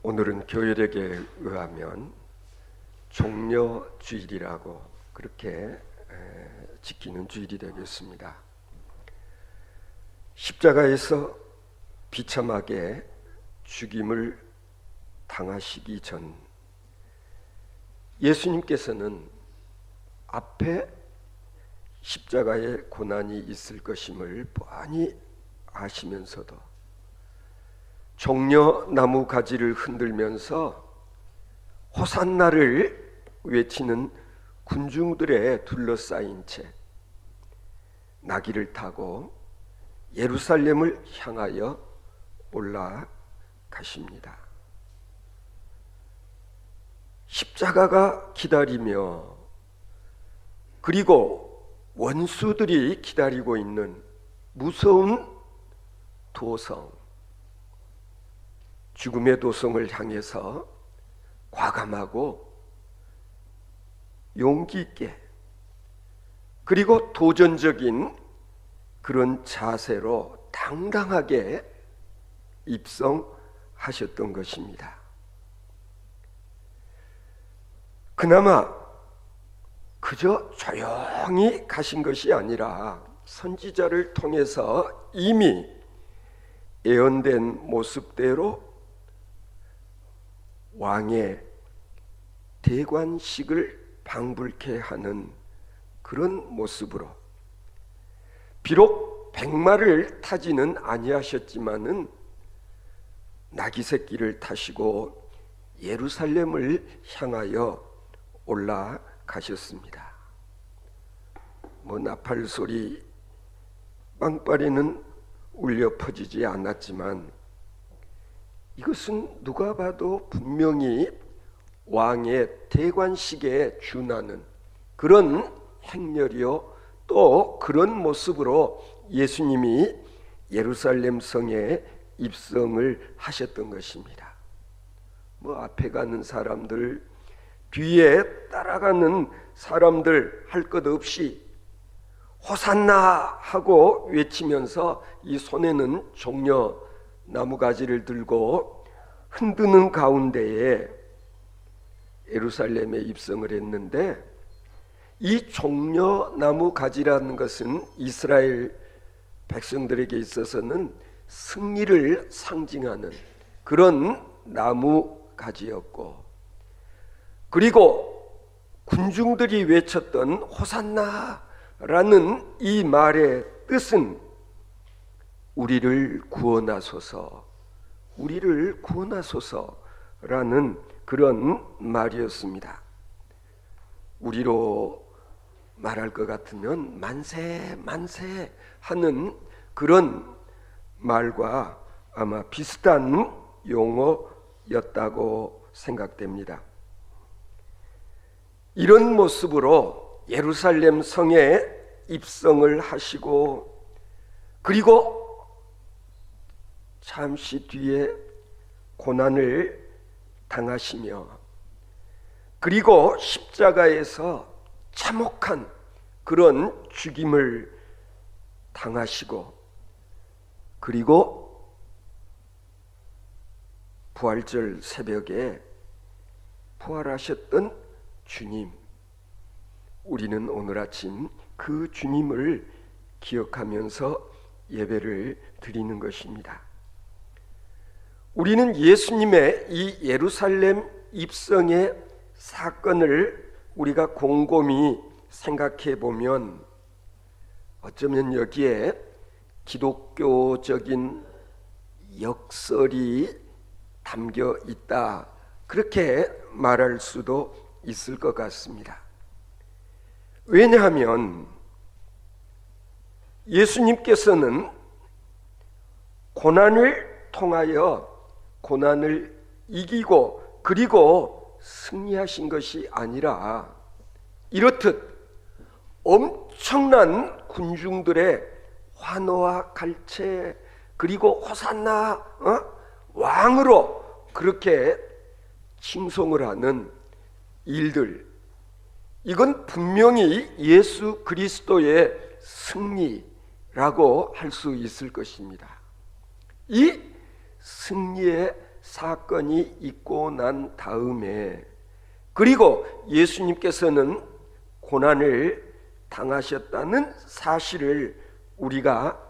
오늘은 교회력에 의하면 종려주일이라고 그렇게 지키는 주일이 되겠습니다. 십자가에서 비참하게 죽임을 당하시기 전 예수님께서는 앞에 십자가의 고난이 있을 것임을 뻔히 아시면서도 종려나무 가지를 흔들면서 호산나를 외치는 군중들에 둘러싸인 채 나귀를 타고 예루살렘을 향하여 올라가십니다. 십자가가 기다리며 그리고 원수들이 기다리고 있는 무서운 도성, 죽음의 도성을 향해서 과감하고 용기 있게 그리고 도전적인 그런 자세로 당당하게 입성하셨던 것입니다. 그나마 그저 조용히 가신 것이 아니라 선지자를 통해서 이미 예언된 모습대로 왕의 대관식을 방불케 하는 그런 모습으로, 비록 백마를 타지는 아니하셨지만은 나귀 새끼를 타시고 예루살렘을 향하여 올라가셨습니다. 나팔 소리, 빵빠리는 울려 퍼지지 않았지만 이것은 누가 봐도 분명히 왕의 대관식에 준하는 그런 행렬이요, 또 그런 모습으로 예수님이 예루살렘 성에 입성을 하셨던 것입니다. 앞에 가는 사람들, 뒤에 따라가는 사람들 할 것 없이 호산나 하고 외치면서 이 손에는 종려 나무가지를 들고 흔드는 가운데에 예루살렘에 입성을 했는데, 이 종려나무 가지라는 것은 이스라엘 백성들에게 있어서는 승리를 상징하는 그런 나무 가지였고, 그리고 군중들이 외쳤던 호산나라는 이 말의 뜻은 우리를 구원하소서, 우리를 구원하소서라는 그런 말이었습니다. 우리로 말할 것 같으면 만세 만세 하는 그런 말과 아마 비슷한 용어였다고 생각됩니다. 이런 모습으로 예루살렘 성에 입성을 하시고, 그리고 잠시 뒤에 고난을 당하시며, 그리고 십자가에서 참혹한 그런 죽임을 당하시고, 그리고 부활절 새벽에 부활하셨던 주님, 우리는 오늘 아침 그 주님을 기억하면서 예배를 드리는 것입니다. 우리는 예수님의 이 예루살렘 입성의 사건을 우리가 곰곰이 생각해 보면 어쩌면 여기에 기독교적인 역설이 담겨 있다, 그렇게 말할 수도 있을 것 같습니다. 왜냐하면 예수님께서는 고난을 통하여 고난을 이기고 그리고 승리하신 것이 아니라, 이렇듯 엄청난 군중들의 환호와 갈채, 그리고 호산나 왕으로 그렇게 칭송을 하는 일들, 이건 분명히 예수 그리스도의 승리라고 할 수 있을 것입니다. 이 승리의 사건이 있고 난 다음에, 그리고 예수님께서는 고난을 당하셨다는 사실을 우리가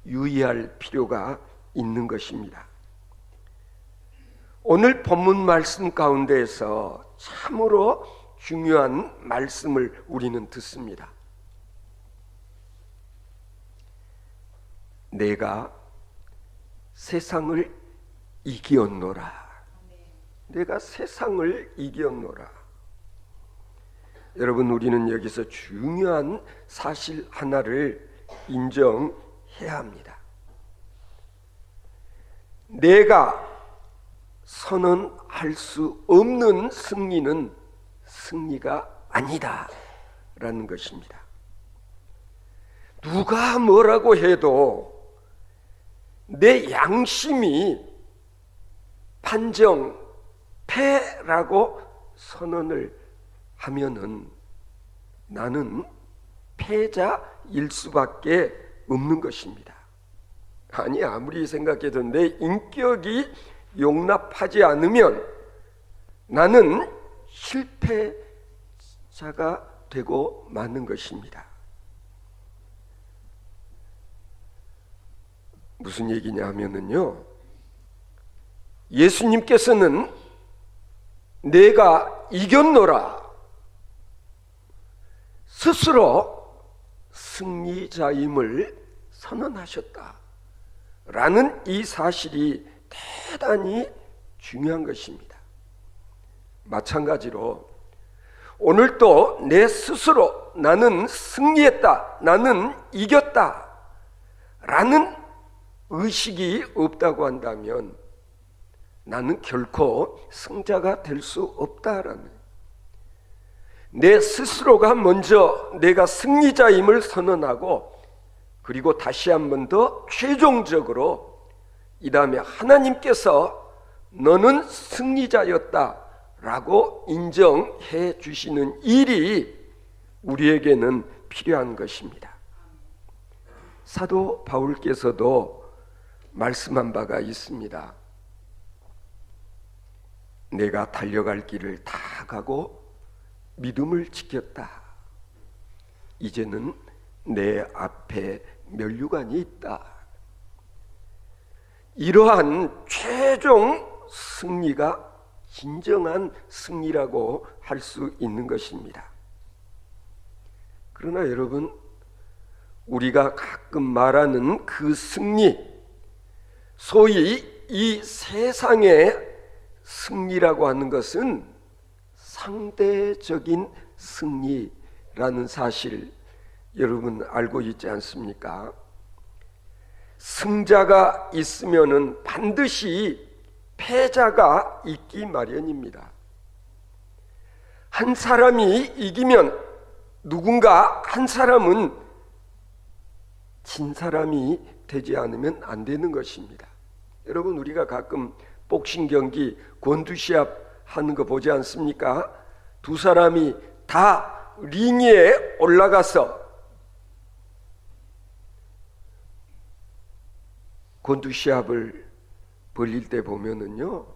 유의할 필요가 있는 것입니다. 오늘 본문 말씀 가운데에서 참으로 중요한 말씀을 우리는 듣습니다. 내가 세상을 이기었노라. 내가 세상을 이기었노라. 여러분, 우리는 여기서 중요한 사실 하나를 인정해야 합니다. 내가 선언할 수 없는 승리는 승리가 아니다 라는 것입니다. 누가 뭐라고 해도 내 양심이 판정 패라고 선언을 하면은 나는 패자일 수밖에 없는 것입니다. 아니, 아무리 생각해도 내 인격이 용납하지 않으면 나는 실패자가 되고 마는 것입니다. 무슨 얘기냐 하면은요, 예수님께서는 내가 이겼노라 스스로 승리자임을 선언하셨다 라는 이 사실이 대단히 중요한 것입니다. 마찬가지로 오늘도 내 스스로 나는 승리했다, 나는 이겼다 라는 의식이 없다고 한다면 나는 결코 승자가 될 수 없다라는, 내 스스로가 먼저 내가 승리자임을 선언하고, 그리고 다시 한 번 더 최종적으로 이 다음에 하나님께서 너는 승리자였다 라고 인정해 주시는 일이 우리에게는 필요한 것입니다. 사도 바울께서도 말씀한 바가 있습니다. 내가 달려갈 길을 다 가고 믿음을 지켰다. 이제는 내 앞에 면류관이 있다. 이러한 최종 승리가 진정한 승리라고 할 수 있는 것입니다. 그러나 여러분, 우리가 가끔 말하는 그 승리, 소위 이 세상의 승리라고 하는 것은 상대적인 승리라는 사실 여러분 알고 있지 않습니까? 승자가 있으면은 반드시 패자가 있기 마련입니다. 한 사람이 이기면 누군가 한 사람은 진 사람이 되지 않으면 안 되는 것입니다. 여러분, 우리가 가끔 복싱 경기 권투시합 하는 거 보지 않습니까? 두 사람이 다 링 위에 올라가서 권투시합을 벌릴 때 보면은요,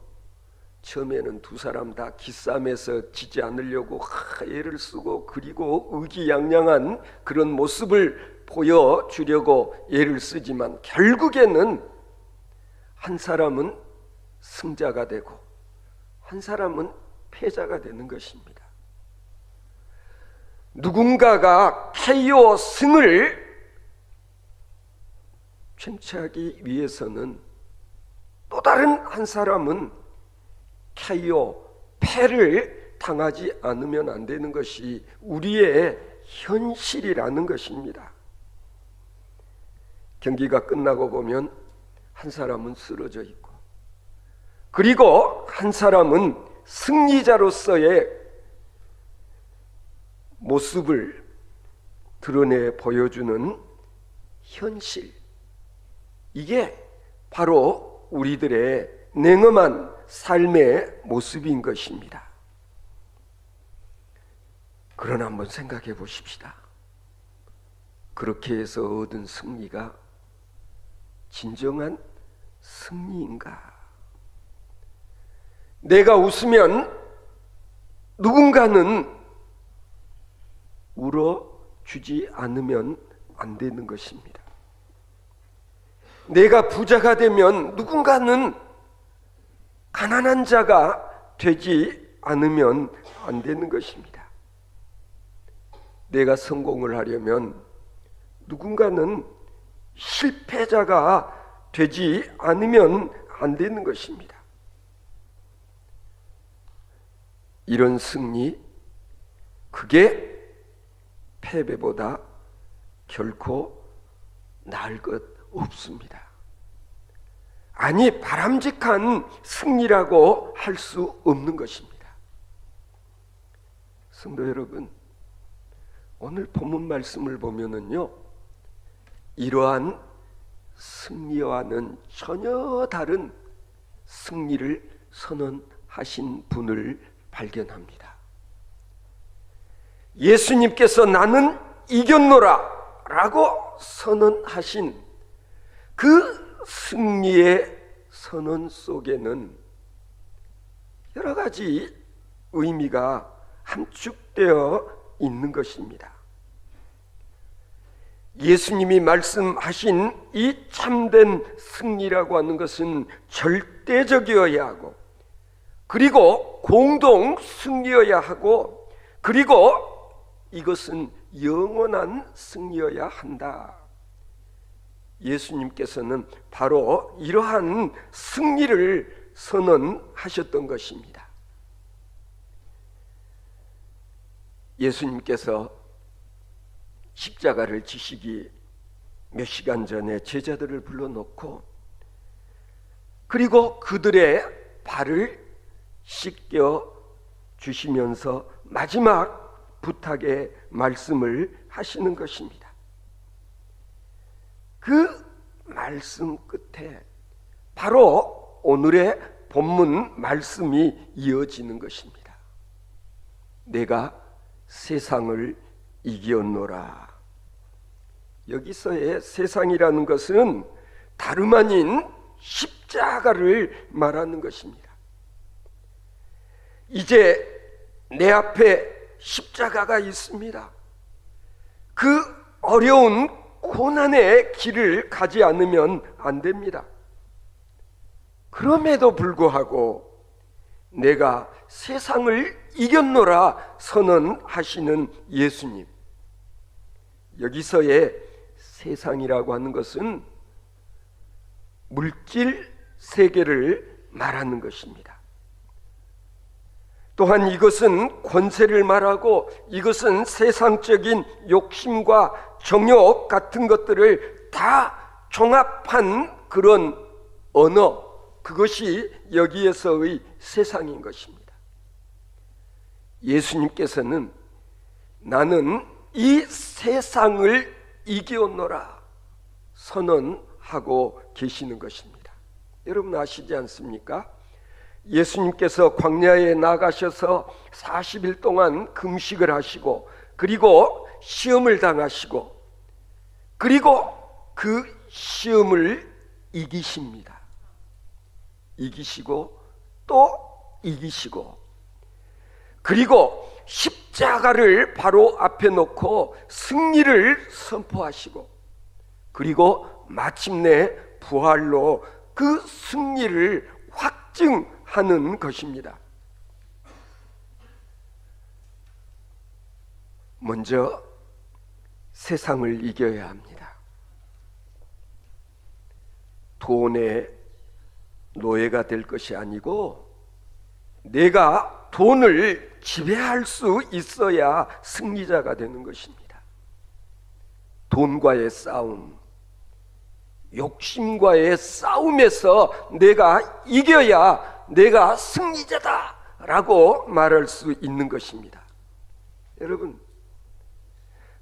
처음에는 두 사람 다 기싸움에서 지지 않으려고 애를 쓰고, 그리고 의기양양한 그런 모습을 보여주려고 애를 쓰지만 결국에는 한 사람은 승자가 되고 한 사람은 패자가 되는 것입니다. 누군가가 KO 승을 쟁취하기 위해서는 또 다른 한 사람은 KO 패를 당하지 않으면 안 되는 것이 우리의 현실이라는 것입니다. 경기가 끝나고 보면 한 사람은 쓰러져 있고, 그리고 한 사람은 승리자로서의 모습을 드러내 보여주는 현실, 이게 바로 우리들의 냉엄한 삶의 모습인 것입니다. 그러나 한번 생각해 보십시다. 그렇게 해서 얻은 승리가 진정한 승리인가? 내가 웃으면 누군가는 울어주지 않으면 안 되는 것입니다. 내가 부자가 되면 누군가는 가난한 자가 되지 않으면 안 되는 것입니다. 내가 성공을 하려면 누군가는 실패자가 되지 않으면 안 되는 것입니다. 이런 승리, 그게 패배보다 결코 나을 것 없습니다. 아니, 바람직한 승리라고 할 수 없는 것입니다. 성도 여러분, 오늘 본문 말씀을 보면은요, 이러한 승리와는 전혀 다른 승리를 선언하신 분을 발견합니다. 예수님께서 나는 이겼노라 라고 선언하신 그 승리의 선언 속에는 여러 가지 의미가 함축되어 있는 것입니다. 예수님이 말씀하신 이 참된 승리라고 하는 것은 절대적이어야 하고, 그리고 공동 승리여야 하고, 그리고 이것은 영원한 승리여야 한다. 예수님께서는 바로 이러한 승리를 선언하셨던 것입니다. 예수님께서 십자가를 지시기 몇 시간 전에 제자들을 불러놓고, 그리고 그들의 발을 씻겨 주시면서 마지막 부탁의 말씀을 하시는 것입니다. 그 말씀 끝에 바로 오늘의 본문 말씀이 이어지는 것입니다. 내가 세상을 이겼노라. 여기서의 세상이라는 것은 다름 아닌 십자가를 말하는 것입니다. 이제 내 앞에 십자가가 있습니다. 그 어려운 고난의 길을 가지 않으면 안 됩니다. 그럼에도 불구하고 내가 세상을 이겼노라 선언하시는 예수님, 여기서의 세상이라고 하는 것은 물질 세계를 말하는 것입니다. 또한 이것은 권세를 말하고, 이것은 세상적인 욕심과 정욕 같은 것들을 다 종합한 그런 언어, 그것이 여기에서의 세상인 것입니다. 예수님께서는 나는 이 세상을 이겼노라 선언하고 계시는 것입니다. 여러분 아시지 않습니까? 예수님께서 광야에 나가셔서 40일 동안 금식을 하시고, 그리고 시험을 당하시고, 그리고 그 시험을 이기십니다. 이기시고 또 이기시고, 그리고 십자가를 바로 앞에 놓고 승리를 선포하시고, 그리고 마침내 부활로 그 승리를 확증하는 것입니다. 먼저 세상을 이겨야 합니다. 돈의 노예가 될 것이 아니고, 내가 돈을 지배할 수 있어야 승리자가 되는 것입니다. 돈과의 싸움, 욕심과의 싸움에서 내가 이겨야 내가 승리자다라고 말할 수 있는 것입니다. 여러분,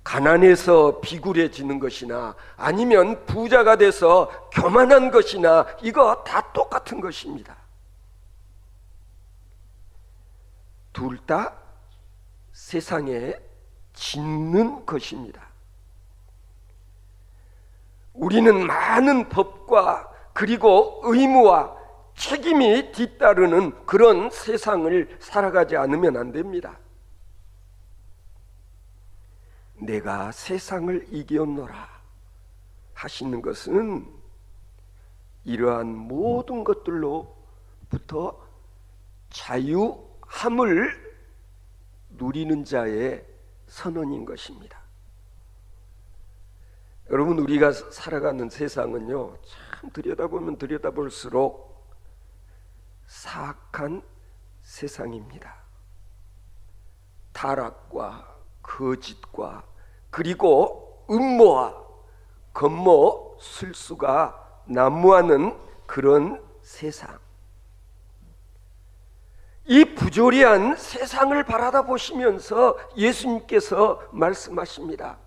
가난해서 비굴해지는 것이나 아니면 부자가 돼서 교만한 것이나 이거 다 똑같은 것입니다. 둘 다 세상에 짓는 것입니다. 우리는 많은 법과 그리고 의무와 책임이 뒤따르는 그런 세상을 살아가지 않으면 안 됩니다. 내가 세상을 이겼노라 하시는 것은 이러한 모든 것들로부터 자유함을 누리는 자의 선언인 것입니다. 여러분, 우리가 살아가는 세상은요, 참 들여다보면 들여다볼수록 사악한 세상입니다. 타락과 거짓과 그리고 음모와 건모 술수가 난무하는 그런 세상, 이 부조리한 세상을 바라다 보시면서 예수님께서 말씀하십니다.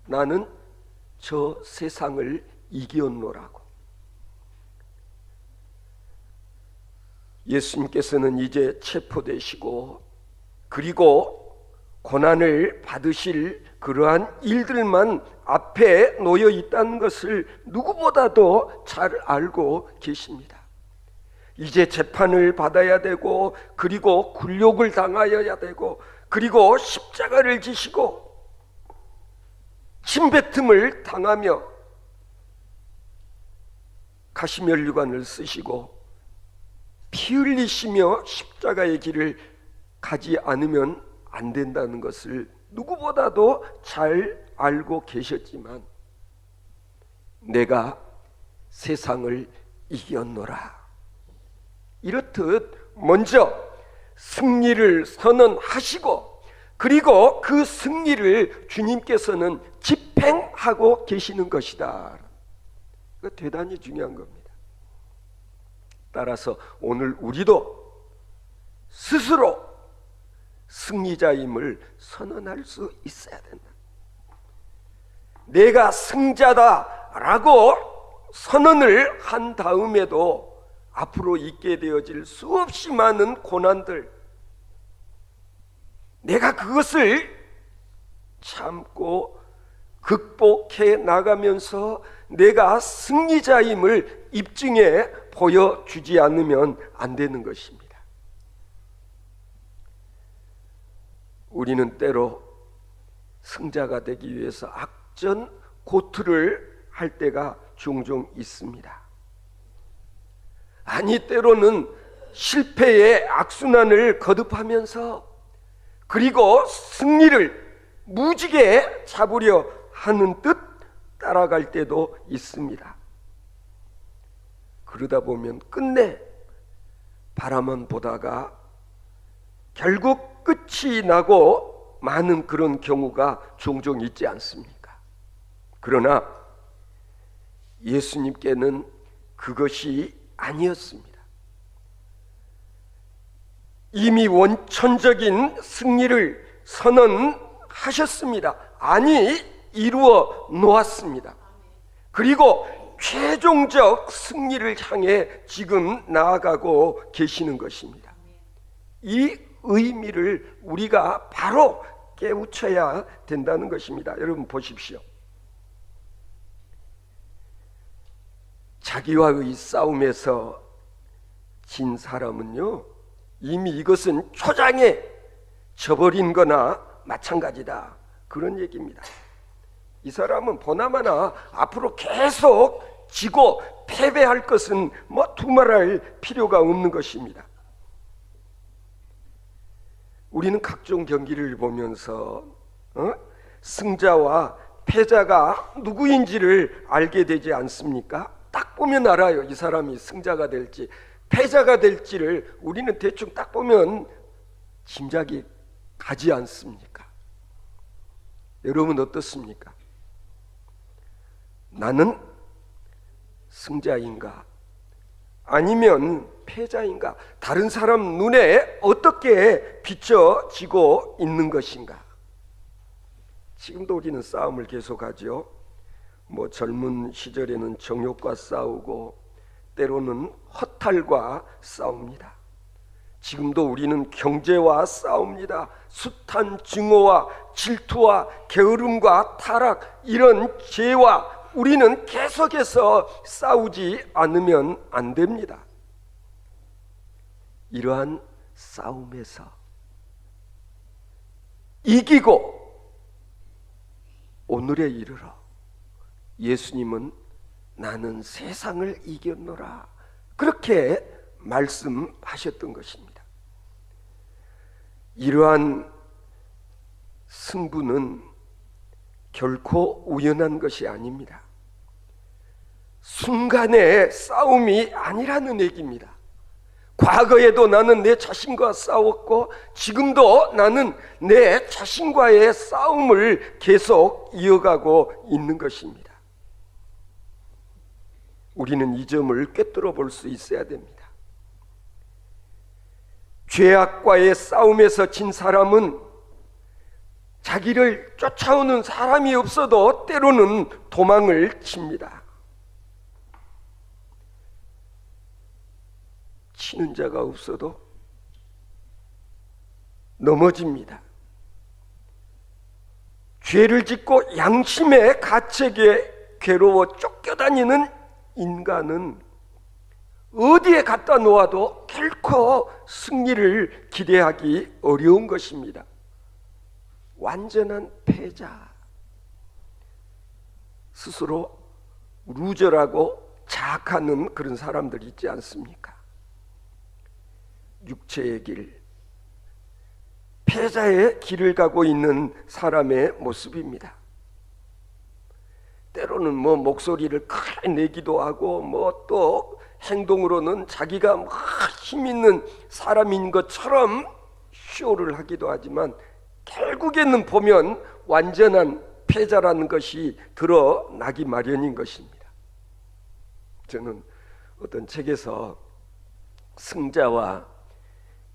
나는 저 세상을 이겼노라고. 예수님께서는 이제 체포되시고 그리고 고난을 받으실 그러한 일들만 앞에 놓여 있다는 것을 누구보다도 잘 알고 계십니다. 이제 재판을 받아야 되고 그리고 굴욕을 당하여야 되고 그리고 십자가를 지시고 침뱉음을 당하며 가시면류관을 쓰시고 피 흘리시며 십자가의 길을 가지 않으면 안 된다는 것을 누구보다도 잘 알고 계셨지만 내가 세상을 이겼노라, 이렇듯 먼저 승리를 선언하시고 그리고 그 승리를 주님께서는 집행하고 계시는 것이다. 그거 대단히 중요한 겁니다. 따라서 오늘 우리도 스스로 승리자임을 선언할 수 있어야 된다. 내가 승자다라고 선언을 한 다음에도 앞으로 있게 되어질 수없이 많은 고난들, 내가 그것을 참고 극복해 나가면서 내가 승리자임을 입증해 보여주지 않으면 안 되는 것입니다. 우리는 때로 승자가 되기 위해서 악전 고투를 할 때가 종종 있습니다. 아니, 때로는 실패의 악순환을 거듭하면서 그리고 승리를 무지개 잡으려 하는 듯 따라갈 때도 있습니다. 그러다 보면 끝내 바라만 보다가 결국 끝이 나고 마는 그런 경우가 종종 있지 않습니까? 그러나 예수님께는 그것이 아니었습니다. 이미 원천적인 승리를 선언하셨습니다. 아니, 이루어 놓았습니다. 그리고 최종적 승리를 향해 지금 나아가고 계시는 것입니다. 이 의미를 우리가 바로 깨우쳐야 된다는 것입니다. 여러분 보십시오. 자기와의 싸움에서 진 사람은요, 이미 이것은 초장에 져버린 거나 마찬가지다, 그런 얘기입니다. 이 사람은 보나마나 앞으로 계속 지고 패배할 것은 뭐 두말할 필요가 없는 것입니다. 우리는 각종 경기를 보면서 승자와 패자가 누구인지를 알게 되지 않습니까? 딱 보면 알아요. 이 사람이 승자가 될지 패자가 될지를 우리는 대충 딱 보면 짐작이 가지 않습니까? 여러분 어떻습니까? 나는 승자인가 아니면 패자인가? 다른 사람 눈에 어떻게 비춰지고 있는 것인가? 지금도 우리는 싸움을 계속하죠. 뭐 젊은 시절에는 정욕과 싸우고 때로는 허탈과 싸웁니다. 지금도 우리는 경제와 싸웁니다. 숱한 증오와 질투와 게으름과 타락, 이런 죄와 우리는 계속해서 싸우지 않으면 안 됩니다. 이러한 싸움에서 이기고 오늘에 이르러 예수님은 나는 세상을 이겼노라 그렇게 말씀하셨던 것입니다. 이러한 승부는 결코 우연한 것이 아닙니다. 순간의 싸움이 아니라는 얘기입니다. 과거에도 나는 내 자신과 싸웠고 지금도 나는 내 자신과의 싸움을 계속 이어가고 있는 것입니다. 우리는 이 점을 꿰뚫어 볼 수 있어야 됩니다. 죄악과의 싸움에서 진 사람은 자기를 쫓아오는 사람이 없어도 때로는 도망을 칩니다. 치는 자가 없어도 넘어집니다. 죄를 짓고 양심의 가책에 괴로워 쫓겨다니는 인간은 어디에 갖다 놓아도 결코 승리를 기대하기 어려운 것입니다. 완전한 패자, 스스로 루저라고 자학하는 그런 사람들이 있지 않습니까? 육체의 길, 패자의 길을 가고 있는 사람의 모습입니다. 때로는 목소리를 크게 내기도 하고 또 행동으로는 자기가 힘 있는 사람인 것처럼 쇼를 하기도 하지만 결국에는 보면 완전한 패자라는 것이 드러나기 마련인 것입니다. 저는 어떤 책에서 승자와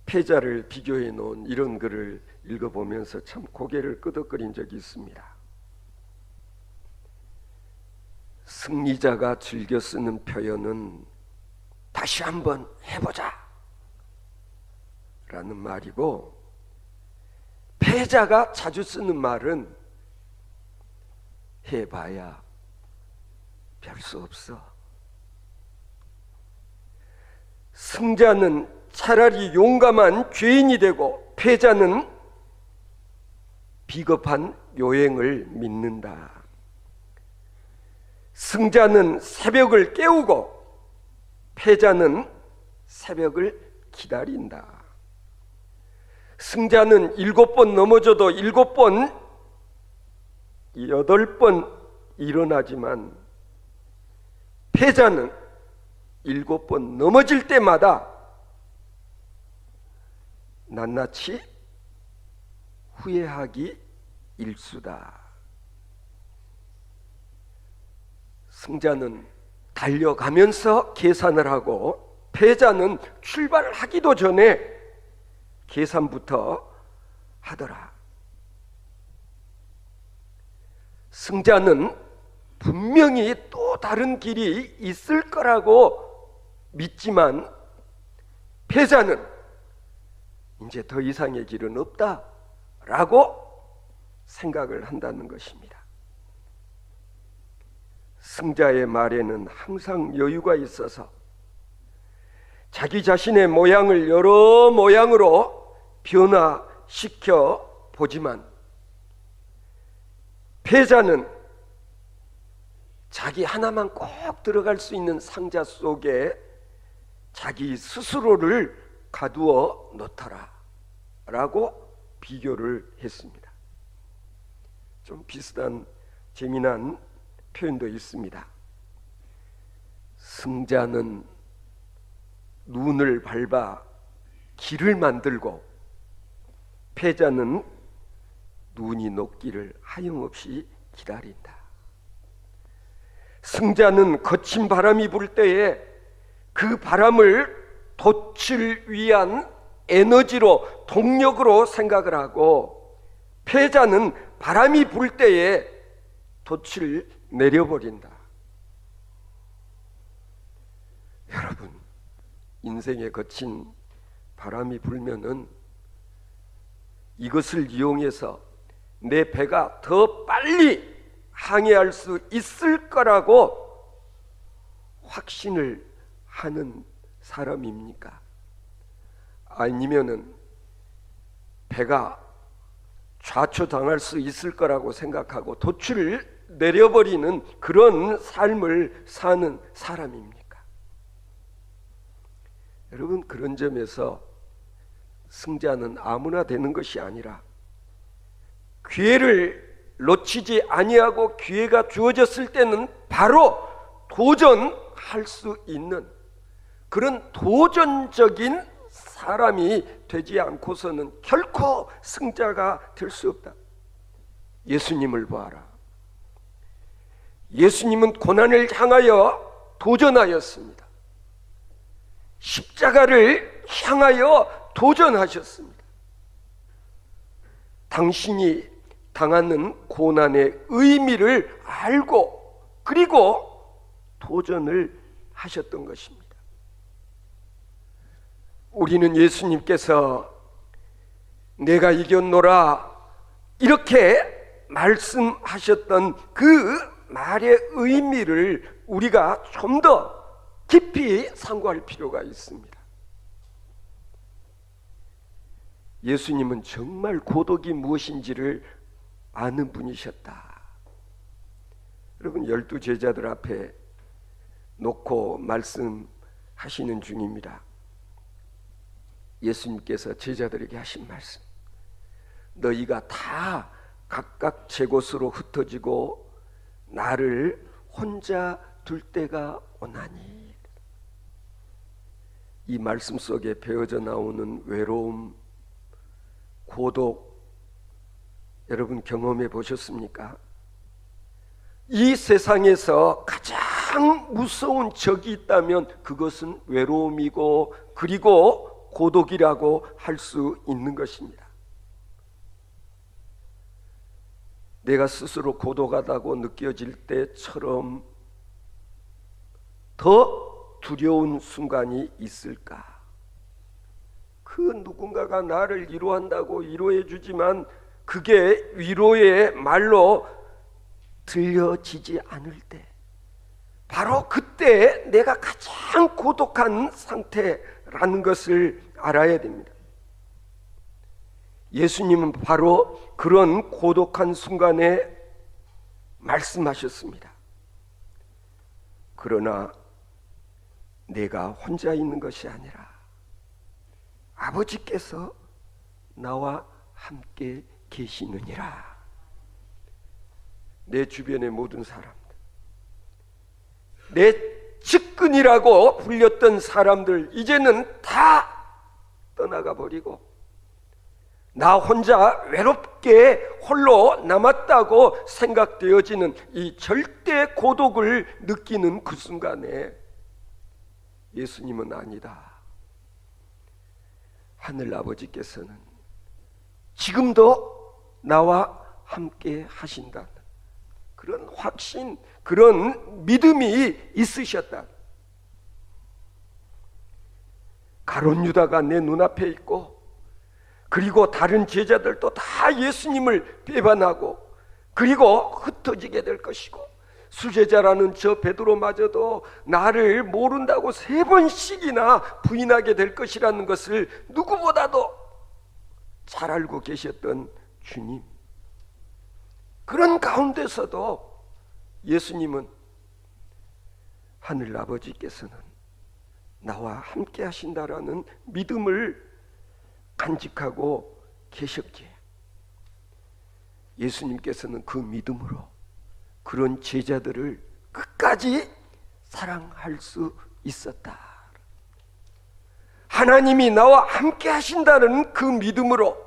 패자를 비교해 놓은 이런 글을 읽어보면서 참 고개를 끄덕거린 적이 있습니다. 승리자가 즐겨 쓰는 표현은 다시 한번 해보자 라는 말이고, 패자가 자주 쓰는 말은 해봐야 별 수 없어. 승자는 차라리 용감한 죄인이 되고 패자는 비겁한 요행을 믿는다. 승자는 새벽을 깨우고 패자는 새벽을 기다린다. 승자는 7번 넘어져도 7번, 8번 일어나지만 패자는 7번 넘어질 때마다 낱낱이 후회하기 일수다. 승자는 달려가면서 계산을 하고 패자는 출발하기도 전에 계산부터 하더라. 승자는 분명히 또 다른 길이 있을 거라고 믿지만 패자는 이제 더 이상의 길은 없다라고 생각을 한다는 것입니다. 승자의 말에는 항상 여유가 있어서 자기 자신의 모양을 여러 모양으로 변화시켜 보지만 패자는 자기 하나만 꼭 들어갈 수 있는 상자 속에 자기 스스로를 가두어 놓더라 라고 비교를 했습니다. 좀 비슷한 재미난 표현도 있습니다. 승자는 눈을 밟아 길을 만들고 패자는 눈이 녹기를 하염없이 기다린다. 승자는 거친 바람이 불 때에 그 바람을 돋칠 위한 에너지로, 동력으로 생각을 하고 패자는 바람이 불 때에 돛을 내려버린다. 여러분, 인생에 거친 바람이 불면은 이것을 이용해서 내 배가 더 빨리 항해할 수 있을 거라고 확신을 하는 사람입니까? 아니면은 배가 좌초당할 수 있을 거라고 생각하고 도출을 내려버리는 그런 삶을 사는 사람입니까? 여러분, 그런 점에서 승자는 아무나 되는 것이 아니라 기회를 놓치지 아니하고 기회가 주어졌을 때는 바로 도전할 수 있는 그런 도전적인 사람이 되지 않고서는 결코 승자가 될 수 없다. 예수님을 보아라. 예수님은 고난을 향하여 도전하였습니다. 십자가를 향하여 도전하셨습니다. 당신이 당하는 고난의 의미를 알고 그리고 도전을 하셨던 것입니다. 우리는 예수님께서 내가 이겼노라 이렇게 말씀하셨던 그 말의 의미를 우리가 좀 더 깊이 상고할 필요가 있습니다. 예수님은 정말 고독이 무엇인지를 아는 분이셨다. 여러분, 12 제자들 앞에 놓고 말씀하시는 중입니다. 예수님께서 제자들에게 하신 말씀, 너희가 다 각각 제 곳으로 흩어지고 나를 혼자 둘 때가 오나니. 이 말씀 속에 배어져 나오는 외로움, 고독, 여러분 경험해 보셨습니까? 이 세상에서 가장 무서운 적이 있다면 그것은 외로움이고 그리고 고독이라고 할 수 있는 것입니다. 내가 스스로 고독하다고 느껴질 때처럼 더 두려운 순간이 있을까? 그 누군가가 나를 위로한다고 위로해 주지만 그게 위로의 말로 들려지지 않을 때, 바로 그때 내가 가장 고독한 상태라는 것을 알아야 됩니다. 예수님은 바로 그런 고독한 순간에 말씀하셨습니다. 그러나 내가 혼자 있는 것이 아니라 아버지께서 나와 함께 계시느니라. 내 주변의 모든 사람들, 내 측근이라고 불렸던 사람들 이제는 다 떠나가 버리고 나 혼자 외롭게 홀로 남았다고 생각되어지는 이 절대 고독을 느끼는 그 순간에 예수님은 아니다. 하늘 아버지께서는 지금도 나와 함께 하신다는 그런 확신, 그런 믿음이 있으셨다. 가룟 유다가 내 눈앞에 있고 그리고 다른 제자들도 다 예수님을 배반하고 그리고 흩어지게 될 것이고 수제자라는 저 베드로마저도 나를 모른다고 3번씩이나 부인하게 될 것이라는 것을 누구보다도 잘 알고 계셨던 주님, 그런 가운데서도 예수님은 하늘 아버지께서는 나와 함께 하신다라는 믿음을 간직하고 계셨기에 예수님께서는 그 믿음으로 그런 제자들을 끝까지 사랑할 수 있었다. 하나님이 나와 함께 하신다는 그 믿음으로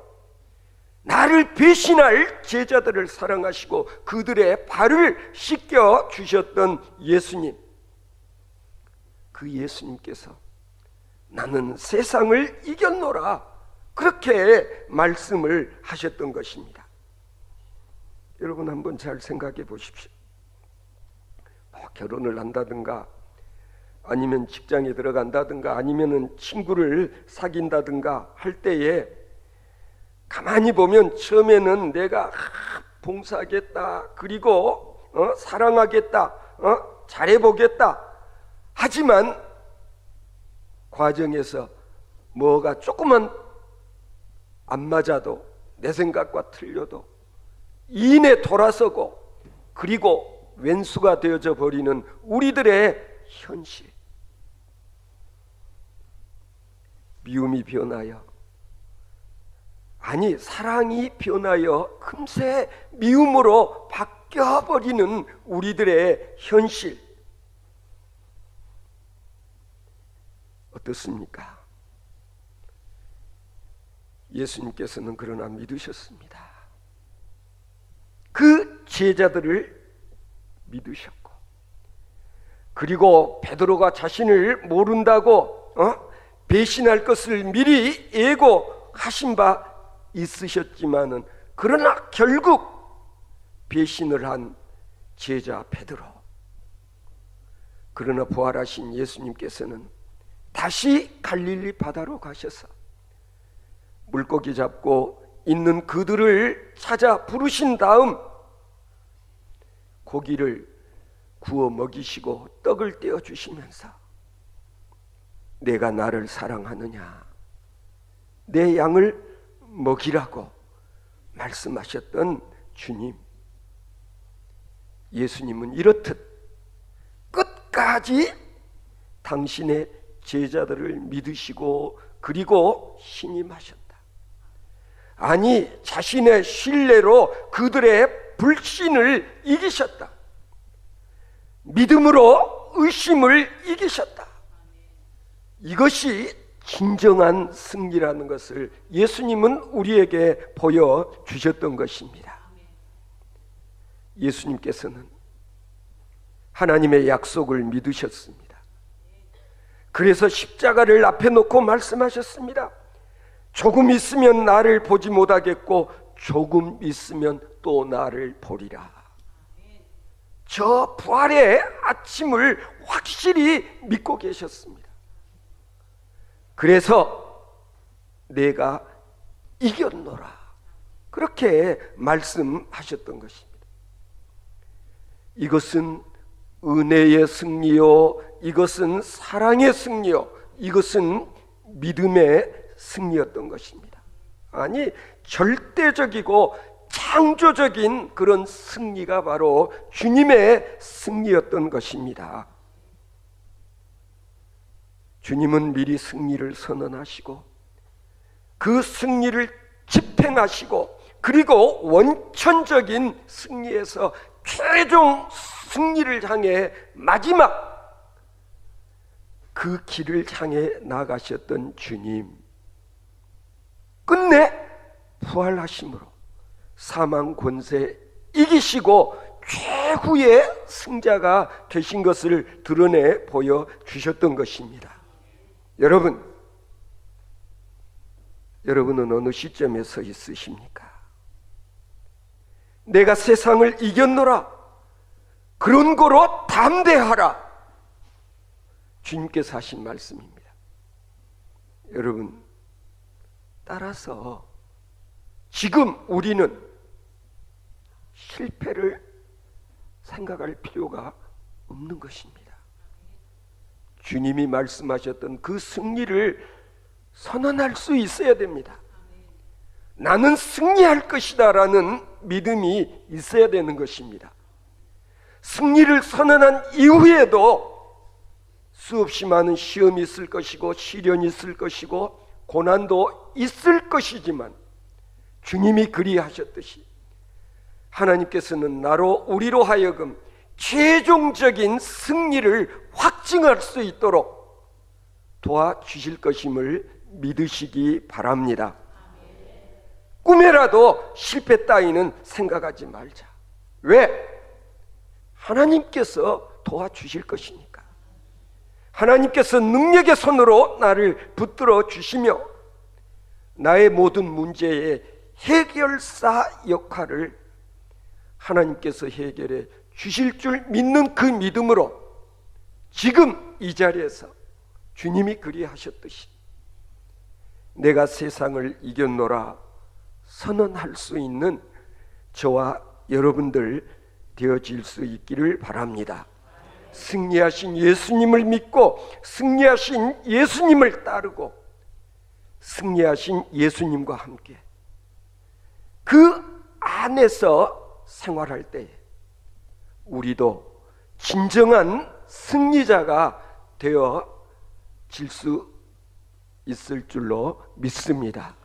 나를 배신할 제자들을 사랑하시고 그들의 발을 씻겨 주셨던 예수님, 그 예수님께서 나는 세상을 이겼노라 그렇게 말씀을 하셨던 것입니다. 여러분 한번 잘 생각해 보십시오. 결혼을 한다든가 아니면 직장에 들어간다든가 아니면 친구를 사귄다든가 할 때에 가만히 보면 처음에는 내가 봉사하겠다, 그리고 사랑하겠다, 잘해보겠다 하지만 과정에서 뭐가 조금만 안 맞아도, 내 생각과 틀려도 이내 돌아서고 그리고 왼수가 되어져 버리는 우리들의 현실. 미움이 변하여, 아니 사랑이 변하여 금세 미움으로 바뀌어버리는 우리들의 현실. 어떻습니까? 예수님께서는 그러나 믿으셨습니다. 그 제자들을 믿으셨고, 그리고 베드로가 자신을 모른다고 배신할 것을 미리 예고하신 바 있으셨지만은, 그러나 결국 배신을 한 제자 베드로, 그러나 부활하신 예수님께서는 다시 갈릴리 바다로 가셔서 물고기 잡고 있는 그들을 찾아 부르신 다음 고기를 구워 먹이시고 떡을 떼어 주시면서 내가 나를 사랑하느냐, 내 양을 먹이라고 말씀하셨던 주님. 예수님은 이렇듯 끝까지 당신의 제자들을 믿으시고 그리고 신임하셨다. 아니, 자신의 신뢰로 그들의 불신을 이기셨다. 믿음으로 의심을 이기셨다. 이것이 진정한 승리라는 것을 예수님은 우리에게 보여주셨던 것입니다. 예수님께서는 하나님의 약속을 믿으셨습니다. 그래서 십자가를 앞에 놓고 말씀하셨습니다. 조금 있으면 나를 보지 못하겠고 조금 있으면 또 나를 보리라. 저 부활의 아침을 확실히 믿고 계셨습니다. 그래서 내가 이겼노라, 그렇게 말씀하셨던 것입니다. 이것은 은혜의 승리요, 이것은 사랑의 승리요, 이것은 믿음의 승리였던 것입니다. 아니, 절대적이고 창조적인 그런 승리가 바로 주님의 승리였던 것입니다. 주님은 미리 승리를 선언하시고 그 승리를 집행하시고, 그리고 원천적인 승리에서 최종 승리를 향해 마지막 그 길을 향해 나가셨던 주님, 끝내 부활하심으로 사망 권세 이기시고 최후의 승자가 되신 것을 드러내 보여주셨던 것입니다. 여러분은 어느 시점에 서 있으십니까? 내가 세상을 이겼노라, 그런 거로 담대하라, 주님께서 하신 말씀입니다. 여러분, 따라서 지금 우리는 실패를 생각할 필요가 없는 것입니다. 주님이 말씀하셨던 그 승리를 선언할 수 있어야 됩니다. 나는 승리할 것이다 라는 믿음이 있어야 되는 것입니다. 승리를 선언한 이후에도 수없이 많은 시험이 있을 것이고 시련이 있을 것이고 고난도 있을 것이지만, 주님이 그리하셨듯이 하나님께서는 우리로 하여금 최종적인 승리를 확증할 수 있도록 도와주실 것임을 믿으시기 바랍니다. 꿈에라도 실패 따위는 생각하지 말자. 왜? 하나님께서 도와주실 것이니까. 하나님께서 능력의 손으로 나를 붙들어 주시며 나의 모든 문제의 해결사 역할을 하나님께서 해결해 주실 줄 믿는 그 믿음으로 지금 이 자리에서 주님이 그리하셨듯이 내가 세상을 이겼노라 선언할 수 있는 저와 여러분들 되어질 수 있기를 바랍니다. 승리하신 예수님을 믿고 승리하신 예수님을 따르고 승리하신 예수님과 함께 그 안에서 생활할 때 우리도 진정한 승리자가 되어질 수 있을 줄로 믿습니다.